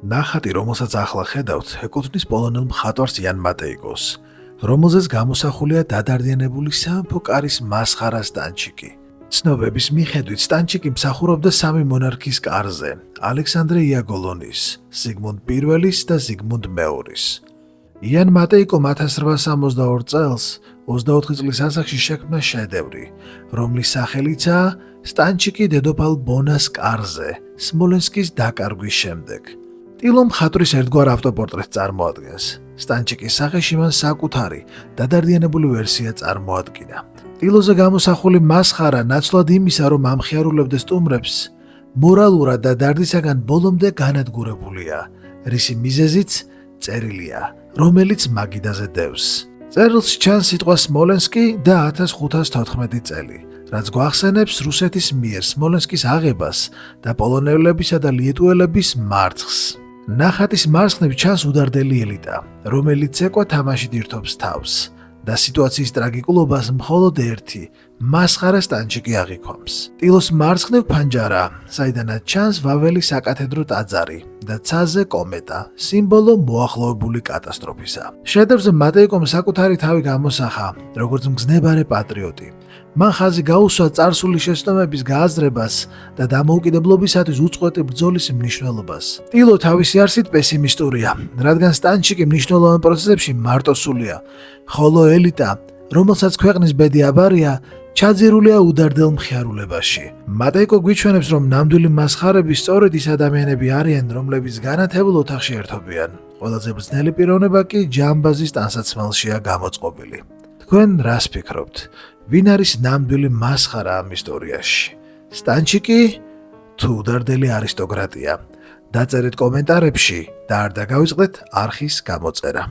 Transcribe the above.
ნახატი, რომელსაც ახლა ხედავთ, ეკუთვნის პოლონელ მხატვარს იან მატეიკოს, რომელზეც გამოსახულია დადარდიანებული სამეფო კარის მასხარა სტანჩიკი. ცნობების მიხედვით სტანჩიკი მსახურობდა სამი მონარქის კარზე: ალექსანდრე იაგოლონის, ზიგმუნდ პირველის და ზიგმუნდ მეორის. იან მატეიკომ 1862 წელს 24 წლის ასაკში შექმნა შედევრი, რომლის სახელიცაა სტანჩიკი დედოფალ ბონას კარზე, სმოლენსკის დაკარგვის შემდეგ. ტილო მხატვრის ერთგვარ ავტოპორტრეტს წარმოადგენს. სტანჩიკის სახეში მან საკუთარი დადარდიანებული ვერსია წარმოადგინა. ტილოზე გამოსახული მასხარა ნაცვლად იმისა, რომ ამხიარულებდეს სტუმრებს, მორალურად და დარდისაგან ბოლომდე განადგურებულია, რისი მიზეზიც წერილია, რომელიც მაგიდაზე დევს. წერილში ჩანს სიტყვა სმოლენსკი და 1514 წელი, რაც გვახსენებს რუსეთის მიერ სმოლენსკის აღებას და პოლონელებისა და ლიეტუელების მარცხს. ნახატის მარცხნივ ჩანს უდარდელი ელიტა, რომელიც ცეკვა თამაშით ირთობს თავს და სიტუაციის ტრაგიკულობას მხოლოდ ერთი მასხარა სტანჩიკი აღიქვამს. ტილოს მარცხნივ ფანჯარა, საიდანაც ჩანს ვაველი საკათედრო ტაძარი და ცაზე კომეტა, სიმბოლო მოახლოებული კატასტროფისა. შედევრზე მატეიკომ საკუთარი თავი გამოსახა, როგორც მგზნებარე პატრიოტი. მან ხაზი გაუსვა წარსული შეცდომების გააზრებას და დამოუკიდებლობისათვის უწყვეტი ბრძოლის მნიშვნელობას. ტილო თავისი არსით პესიმისტურია, რადგან სტანჩიკი მნიშვნელოვან პროცესებში მარტოსულია, ხოლო ელიტა, რომელსაც ქვეყნის ბედი აბარია, ჩაძირულია უდარდელ მხიარულებაში. მატეიკო გვიჩვენებს, რომ ნამდვილი მასხარები სწორედ ის ადამიანები არიან, რომლებიც განათებულ ოთახში ერთობიან. ყველაზე ბრძნელი პიროვნება კი ჯამბაზის ტანსაცმელშია გამოწყობილი. თქვენ რას ფიქრობთ? ვინ არის ნამდვილი მასხარა ამ ისტორიაში? სტანჩიკი თუ უდარდელი არისტოკრატია? დაწერეთ კომენტარებში და არ დაგავიწყდეთ არხის გამოწერა.